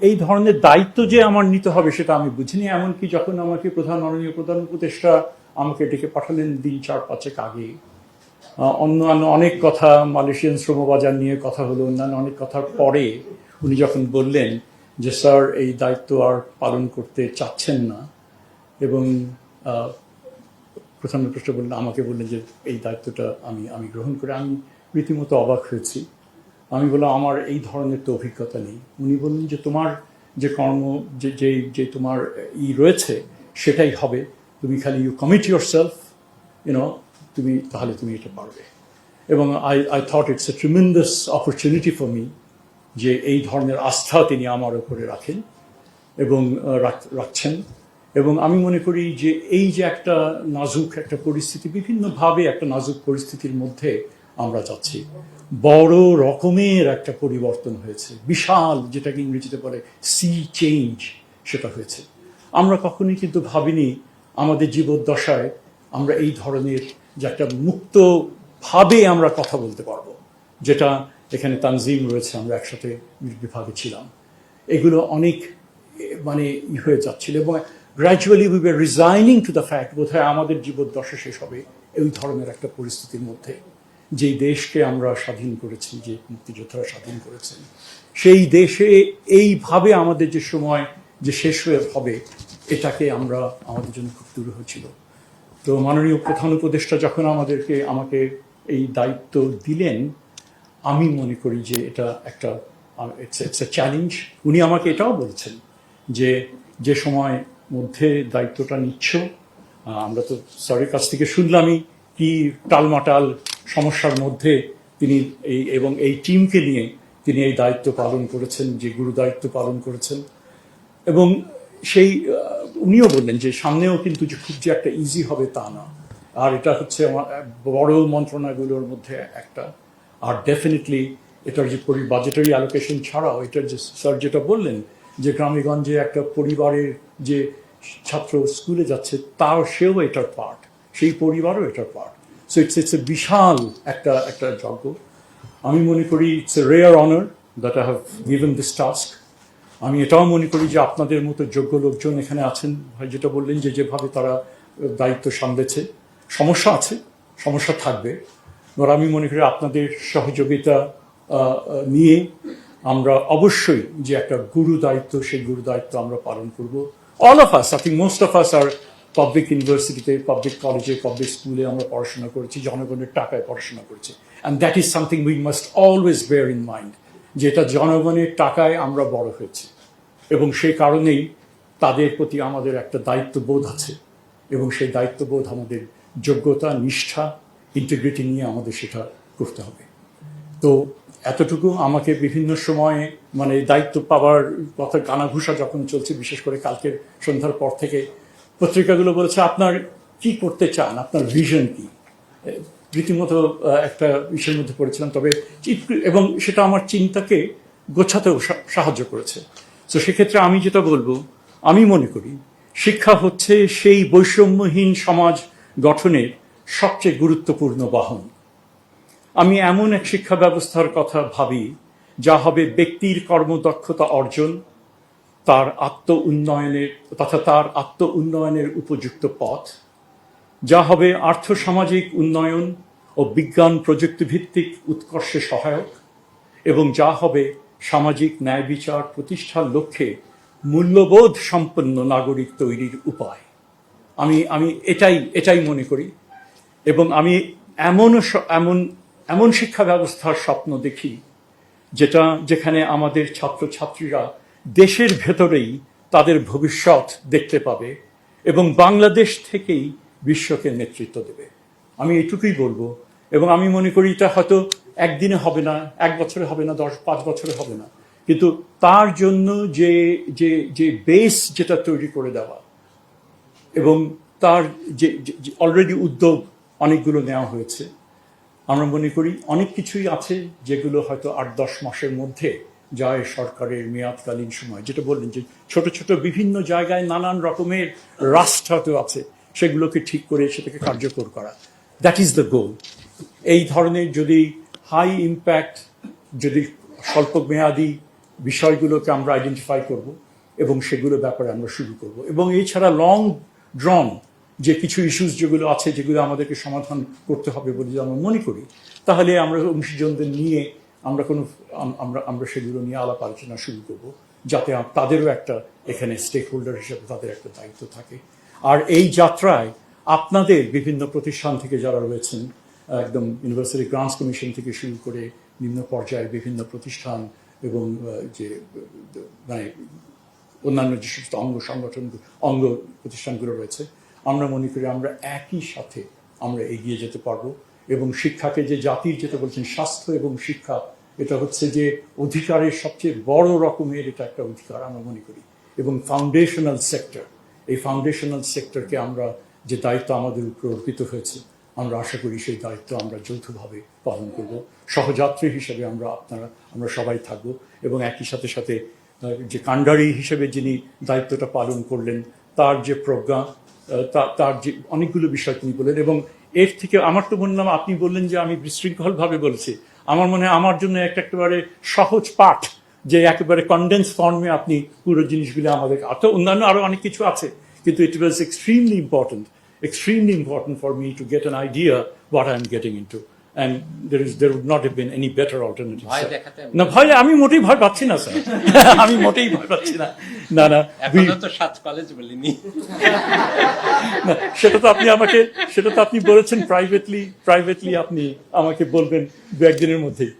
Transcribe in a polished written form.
এই ধরনের দায়িত্ব যে আমার নিতে হবে সেটা আমি বুঝিনি, এমনকি যখন আমাকে মাননীয় প্রধান উপদেষ্টা আমাকে ডেকে পাঠালেন দিন 4-5 আগে, অন্যান্য অনেক কথা, মালয়েশিয়ান শ্রমবাজার নিয়ে কথা হলো, অন্যান্য অনেক কথার পরে উনি যখন বললেন যে স্যার এই দায়িত্ব আর পালন করতে চাচ্ছেন না, এবং প্রধান উপদেষ্টা বললেন, আমাকে বললেন যে এই দায়িত্বটা আমি গ্রহণ করে, আমি রীতিমতো অবাক হয়েছি। আমি বললাম আমার এই ধরনের তো অভিজ্ঞতা নেই। উনি বললেন যে তোমার যে কর্ম, যে তোমার রয়েছে সেটাই হবে, তুমি খালি ইউ কমিট ইউর সেলফ, তাহলে তুমি এটা পারবে। এবং I thought it's a tremendous opportunity for me, যে এই ধরনের আস্থা তিনি আমার উপরে রাখেন এবং রাখছেন। এবং আমি মনে করি যে এই যে একটা নাজুক একটা পরিস্থিতি, বিভিন্নভাবে একটা নাজুক পরিস্থিতির মধ্যে আমরা যাচ্ছি, বড় রকমের একটা পরিবর্তন হয়েছে, বিশাল, যেটাকে ইংরেজিতে বলে সি চেঞ্জ, সেটা হয়েছে। আমরা কখনোই কিন্তু ভাবিনি আমাদের জীবদ্দশায় আমরা এই ধরনের যে একটা মুক্তভাবে আমরা কথা বলতে পারবো, যেটা এখানে তানজিম রয়েছে, আমরা একসাথে বিভাগে ছিলাম, এগুলো অনেক হয়ে যাচ্ছিল। এবং gradually we were resigning to the fact, বোধহয় আমাদের জীবদ্দশা শেষ হবে এই ধরনের একটা পরিস্থিতির মধ্যে। যেই দেশকে আমরা স্বাধীন করেছি, যে মুক্তিযোদ্ধারা স্বাধীন করেছেন, সেই দেশে এইভাবে আমাদের যে সময় যে শেষ হয়ে হবে, এটাকে আমাদের জন্য খুব দুরূহ ছিল। তো মাননীয় প্রধান উপদেষ্টা যখন আমাকে এই দায়িত্ব দিলেন, আমি মনে করি যে এটা একটা ইটস এ চ্যালেঞ্জ। উনি আমাকে এটাও বলেছেন যে সময় মধ্যে দায়িত্বটা নিচ্ছ, আমরা তো স্যারের কাছ থেকে শুনলামই কি টালমাটাল সমস্যার মধ্যে তিনি এবং এই টিমকে নিয়ে তিনি এই দায়িত্ব পালন করেছেন, যে গুরু দায়িত্ব পালন করেছেন। এবং সেই উনিও বললেন যে সামনেও কিন্তু যে খুব যে একটা ইজি হবে তা না, আর এটা হচ্ছে আমার বড় মন্ত্রণাগুলোর মধ্যে একটা। আর ডেফিনেটলি এটার যে বাজেটারি অ্যালোকেশন ছাড়াও, এটার যে স্যার যেটা বললেন যে গ্রামেগঞ্জে একটা পরিবারের যে ছাত্র স্কুলে যাচ্ছে, সেও এটার পার্ট, সেই পরিবারও এটার পার্ট। সো ইটস এ বিশাল একটা যজ্ঞ। আমি মনে করি it's a rare honour that I have given this task. আমি এটাও মনে করি যে আপনাদের মতো যোগ্য লোকজন এখানে আছেন, ভাই যেটা বললেন যে যেভাবে তারা দায়িত্ব সামলেছে, সমস্যা আছে, সমস্যা থাকবে, এবার আমি মনে করি আপনাদের সহযোগিতা নিয়ে আমরা অবশ্যই যে একটা গুরু দায়িত্ব, সেই গুরু দায়িত্ব আমরা পালন করব। All of us, I think most of us are public ইউনিভার্সিটিতে, পাবলিক কলেজে, পাবলিক স্কুলে আমরা পড়াশোনা করেছি, জনগণের টাকায় পড়াশোনা করেছি। And that is something we must always bear in mind, যে এটা জনগণের টাকায় আমরা বড় হয়েছি, এবং সেই কারণেই তাদের প্রতি আমাদের একটা দায়িত্ববোধ আছে, এবং সেই দায়িত্ববোধ আমাদের যোগ্যতা, নিষ্ঠা, ইন্টিগ্রিটি নিয়ে আমাদের সেটা করতে হবে। তো এতটুকু আমাকে বিভিন্ন সময়ে দায়িত্ব পাওয়ার কথা কানাঘুষা যখন চলছে, বিশেষ করে কালকের সন্ধ্যার পর থেকে পত্রিকাগুলো বলেছে আপনার কি করতে চান, আপনার ভিশন কি, রীতিমতো একটা বিষয়ের মধ্যে পড়েছিলাম, তবে এবং সেটা আমার চিন্তাকে গোছাতেও সাহায্য করেছে। তো সেক্ষেত্রে আমি যেটা বলবো, আমি মনে করি শিক্ষা হচ্ছে সেই বৈষম্যহীন সমাজ গঠনের সবচেয়ে গুরুত্বপূর্ণ বাহন। আমি এমন এক শিক্ষা ব্যবস্থার কথা ভাবি যা হবে ব্যক্তির কর্মদক্ষতা অর্জন, তার আত্ম উন্নয়নের উপযুক্ত পথ, যা হবে আর্থসামাজিক উন্নয়ন ও বিজ্ঞান প্রযুক্তি ভিত্তিক উৎকর্ষে সহায়ক, এবং যা হবে সামাজিক ন্যায় বিচার প্রতিষ্ঠার লক্ষ্যে মূল্যবোধ সম্পন্ন নাগরিক তৈরির উপায়। আমি এটাই মনে করি, এবং আমি এমন শিক্ষা ব্যবস্থার স্বপ্ন দেখি যেখানে আমাদের ছাত্রছাত্রীরা দেশের ভেতরেই তাদের ভবিষ্যৎ দেখতে পাবে এবং বাংলাদেশ থেকেই বিশ্বকে নেতৃত্ব দেবে। আমি এটুকুই বলবো, এবং আমি মনে করি এটা হয়তো একদিনে হবে না, 1 বছরে হবে না, 10-5 বছরে হবে না, কিন্তু তার জন্য যে বেস যেটা তৈরি করে দেওয়া, এবং তার যে অলরেডি উদ্যোগ অনেকগুলো নেওয়া হয়েছে, আমরা মনে করি অনেক কিছুই আছে যেগুলো হয়তো 8-10 মাসের মধ্যে যায় সরকারের মেয়াদকালীন সময়। যেটা বললেন যে ছোট ছোট বিভিন্ন জায়গায় নানান রকমের রাষ্ট্র আছে, সেগুলোকে ঠিক করে সেটাকে কার্যকর করা, দ্যাট ইজ দ্য গোল। এই ধরনের যদি হাই ইম্প্যাক্ট, যদি স্বল্প মেয়াদী বিষয়গুলোকে আমরা আইডেন্টিফাই করব এবং সেগুলো ব্যাপারে আমরা শুরু করব। এবং এছাড়া লং ড্রন যে কিছু ইস্যুস যেগুলো আছে, যেগুলো আমাদেরকে সমাধান করতে হবে বলে যদি আমরা মনে করি, তাহলে আমরা অংশীজনদের নিয়ে আমরা সেগুলো নিয়ে আলাপ আলোচনা শুরু করব, যাতে তাদেরও একটা এখানে স্টেক হোল্ডার হিসেবে তাদের একটা দায়িত্ব থাকে। আর এই যাত্রায় আপনাদের বিভিন্ন প্রতিষ্ঠান থেকে যারা রয়েছেন, একদম ইউনিভার্সিটি গ্রান্টস কমিশন থেকে শুরু করে নিম্ন পর্যায়ের বিভিন্ন প্রতিষ্ঠান এবং যে মানে অন্যান্য যে সমস্ত অঙ্গ প্রতিষ্ঠানগুলো রয়েছে, আমরা মনে করি আমরা একই সাথে আমরা এগিয়ে যেতে পারবো। এবং শিক্ষাকে যে জাতির, যেটা বলছেন স্বাস্থ্য এবং শিক্ষা, এটা হচ্ছে যে অধিকারের সবচেয়ে বড় রকমের এটা একটা অধিকার আমরা মনে করি। এবং ফাউন্ডেশনাল সেক্টর, এই ফাউন্ডেশনাল সেক্টরকে আমরা যে দায়িত্ব আমাদের উপর অর্পিত হয়েছে, আমরা আশা করি সেই দায়িত্ব আমরা যৌথভাবে পালন করব। সহযাত্রী হিসেবে আমরা সবাই থাকব। এবং একই সাথে সাথে যে কাণ্ডারি হিসেবে যিনি দায়িত্বটা পালন করলেন, তার যে প্রজ্ঞা, তার যে অনেকগুলো বিষয় তিনি বললেন। এবং এর থেকে আমার তো বললাম, আপনি বললেন যে আমি বিশৃঙ্খলভাবে বলছি, আমার মনে হয় আমার জন্য একেবারে সহজ পাঠ, যে একেবারে কনডেন্স ফর্মে আপনি পুরো জিনিসগুলো আমাদের, অন্যান্য আরো অনেক কিছু আছে, কিন্তু ইট ওয়াজ extremely important for me to get an idea what I'm getting into, and there would not have been any better alternative. না ভয়, আমি মোটেই ভয় পাচ্ছি না স্যার, আমি মোটেই ভয় পাচ্ছি না। না এখনো তো 7 কলেজ বলিনি। সেটা তো আপনি বলেছেন প্রাইভেটলি আপনি আমাকে বলবেন 2-1 দিনের মধ্যেই।